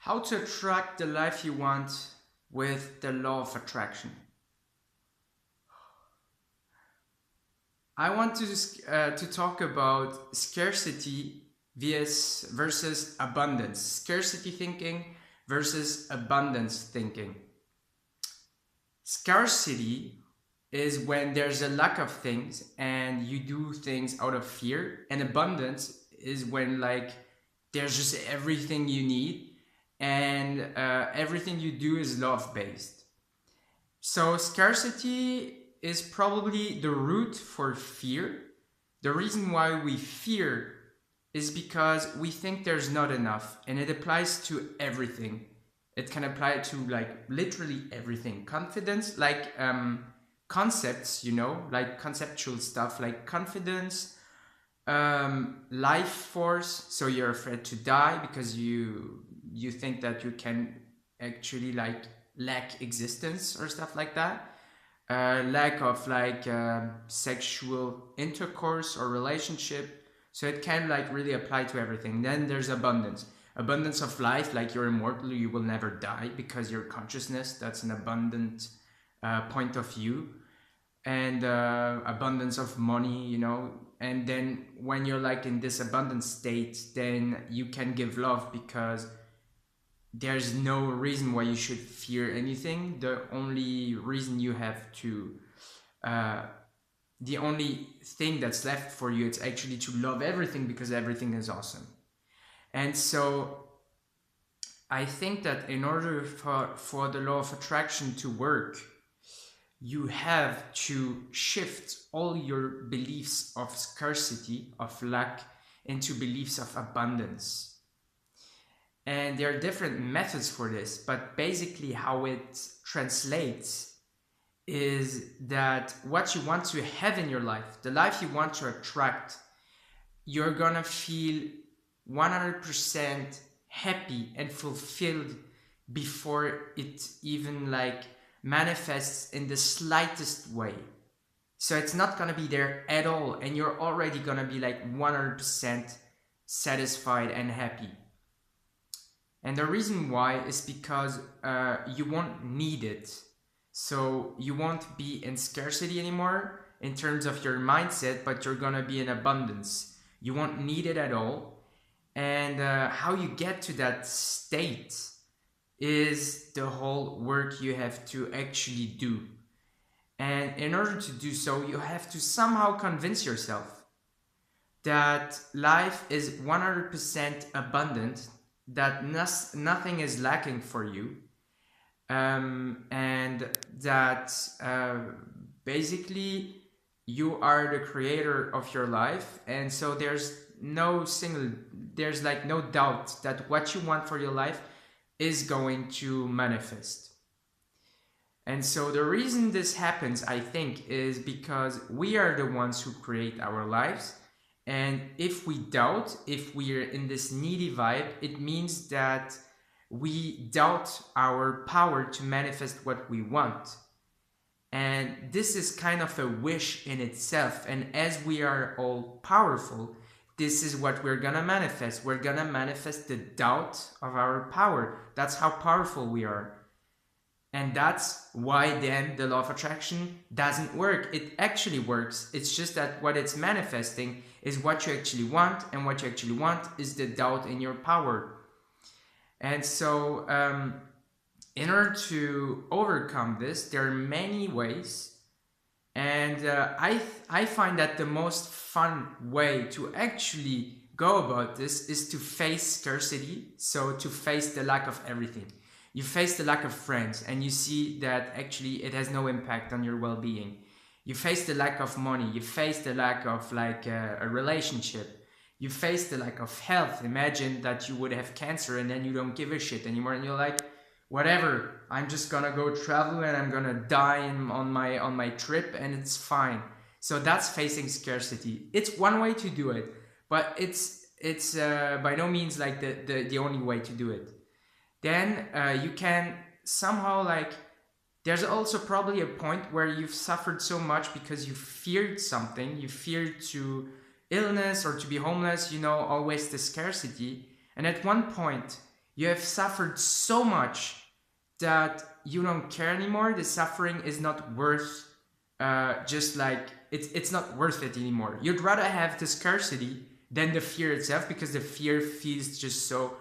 How to attract the life you want with the law of attraction. I want to talk about scarcity versus abundance. Scarcity thinking versus abundance thinking. Scarcity is when there's a lack of things and you do things out of fear, and abundance is when there's just everything you need and everything you do is love based. So scarcity is probably the root for fear. The reason why we fear is because we think there's not enough, and it applies to everything. It can apply to literally everything. Confidence, concepts, like conceptual stuff like confidence, life force. So you're afraid to die because you think that you can actually lack existence or stuff like that. Lack of sexual intercourse or relationship. So it can really apply to everything. Then there's abundance of life, like you're immortal, you will never die because your consciousness, that's an abundant point of view. And abundance of money, and then when you're in this abundant state, then you can give love because there's no reason why you should fear anything. The only reason you have to the only thing that's left for you, it's actually to love everything because everything is awesome. And so I think that in order for the law of attraction to work, you have to shift all your beliefs of scarcity, of lack, into beliefs of abundance. And there are different methods for this, but basically how it translates is that what you want to have in your life, the life you want to attract, you're gonna feel 100% happy and fulfilled before it even manifests in the slightest way. So it's not gonna be there at all, and you're already gonna be 100% satisfied and happy. And the reason why is because you won't need it. So you won't be in scarcity anymore in terms of your mindset, but you're gonna be in abundance. You won't need it at all. And how you get to that state is the whole work you have to actually do. And in order to do so, you have to somehow convince yourself that life is 100% abundant, that nothing is lacking for you, and that basically you are the creator of your life. And so there's no doubt that what you want for your life is going to manifest. And so the reason this happens, I think, is because we are the ones who create our lives. And if we doubt, if we're in this needy vibe, it means that we doubt our power to manifest what we want. And this is kind of a wish in itself. And as we are all powerful, this is what we're gonna manifest. We're gonna manifest the doubt of our power. That's how powerful we are. And that's why then the law of attraction doesn't work. It actually works. It's just that what it's manifesting is what you actually want, and what you actually want is the doubt in your power. And so in order to overcome this, there are many ways. And I find that the most fun way to actually go about this is to face scarcity. So to face the lack of everything. You face the lack of friends and you see that actually it has no impact on your well-being. You face the lack of money. You face the lack of a relationship. You face the lack of health. Imagine that you would have cancer and then you don't give a shit anymore, and you're like, whatever, I'm just gonna go travel and I'm gonna die on my trip and it's fine. So that's facing scarcity. It's one way to do it, but it's by no means the only way to do it. Then you can somehow there's also probably a point where you've suffered so much because you feared something. You feared to illness or to be homeless, always the scarcity. And at one point You have suffered so much that you don't care anymore. The suffering is not worth just like it's not worth it anymore. You'd rather have the scarcity than the fear itself, because the fear feels just so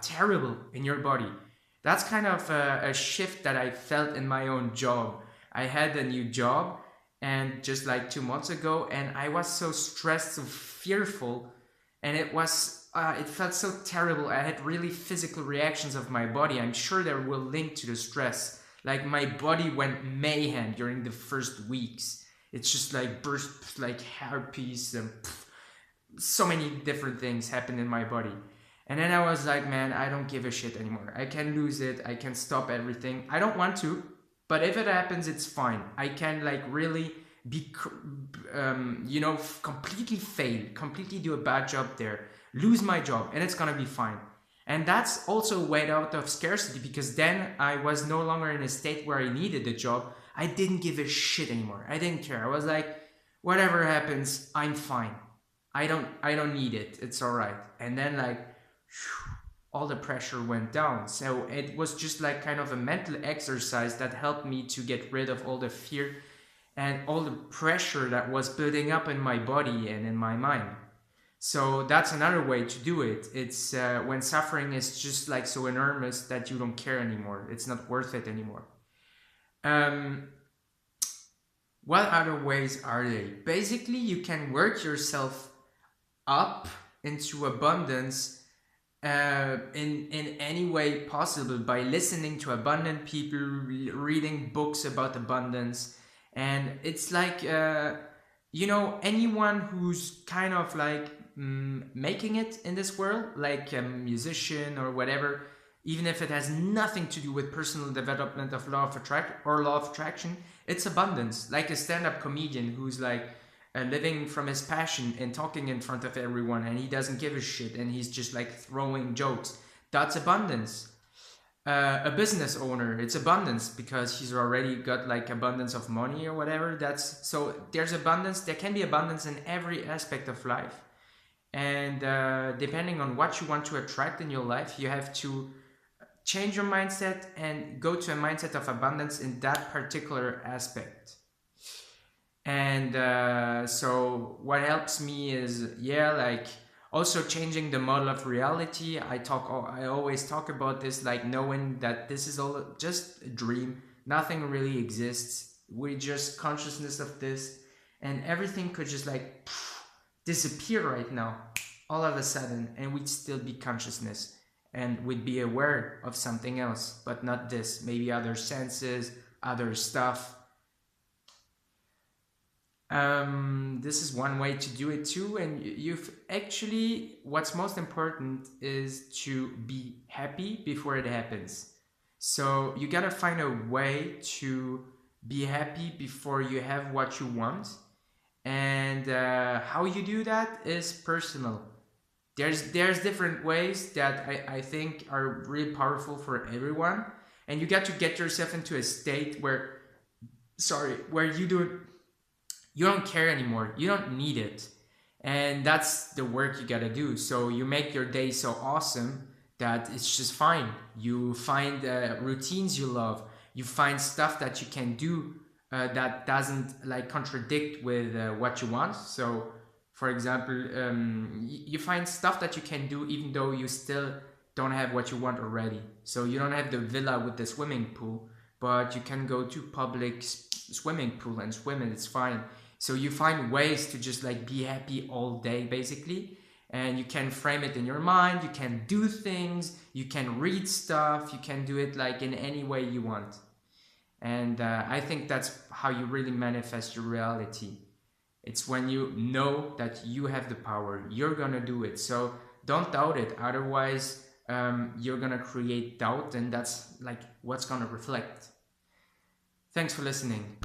terrible in your body. That's kind of a shift that I felt in my own job. I had a new job, and just like 2 months ago, and I was so stressed, so fearful, and it felt so terrible. I had really physical reactions of my body. I'm sure they will link to the stress. Like my body went mayhem during the first weeks. It's just like burst like herpes and so many different things happened in my body. And then I was like, man, I don't give a shit anymore. I can lose it. I can stop everything. I don't want to, but if it happens, it's fine. I can like really be, completely fail, completely do a bad job there, lose my job, and it's gonna be fine. And that's also a way out of scarcity, because then I was no longer in a state where I needed the job. I didn't give a shit anymore. I didn't care. I was like, whatever happens, I'm fine. I don't need it. It's all right. And then like all the pressure went down. So it was just like kind of a mental exercise that helped me to get rid of all the fear and all the pressure that was building up in my body and in my mind. So that's another way to do it. It's when suffering is just like so enormous that you don't care anymore. It's not worth it anymore. Um, what other ways are they? Basically, you can work yourself up into abundance in any way possible, by listening to abundant people, reading books about abundance. And it's like anyone who's kind of like making it in this world, like a musician or whatever, even if it has nothing to do with personal development of law of attraction, it's abundance. Like a stand-up comedian who's like living from his passion and talking in front of everyone, and he doesn't give a shit, and he's just like throwing jokes. That's abundance. A business owner, it's abundance, because he's already got like abundance of money or whatever. That's so there's abundance. There can be abundance in every aspect of life, and depending on what you want to attract in your life, you have to change your mindset and go to a mindset of abundance in that particular aspect. And so what helps me is like also changing the model of reality. I always talk about this, like knowing that this is all just a dream. Nothing really exists. We're just consciousness of this, and everything could just like disappear right now, all of a sudden, and we'd still be consciousness, and we'd be aware of something else, but not this. Maybe other senses, other stuff. This is one way to do it too. And you've actually, what's most important is to be happy before it happens. So you gotta find a way to be happy before you have what you want. And how you do that is personal. There's different ways that I think are really powerful for everyone. And you got to get yourself into a state where you don't care anymore. You don't need it. And that's the work you gotta do. So you make your day so awesome that it's just fine. You find routines you love. You find stuff that you can do that doesn't like contradict with what you want. So for example, you find stuff that you can do even though you still don't have what you want already. So you don't have the villa with the swimming pool, but you can go to public swimming pool and swim, and it's fine. So you find ways to just like be happy all day basically, and you can frame it in your mind. You can do things, you can read stuff, you can do it like in any way you want. And I think that's how you really manifest your reality. It's when you know that you have the power, you're gonna do it. So don't doubt it, otherwise you're gonna create doubt, and that's like what's gonna reflect. Thanks for listening.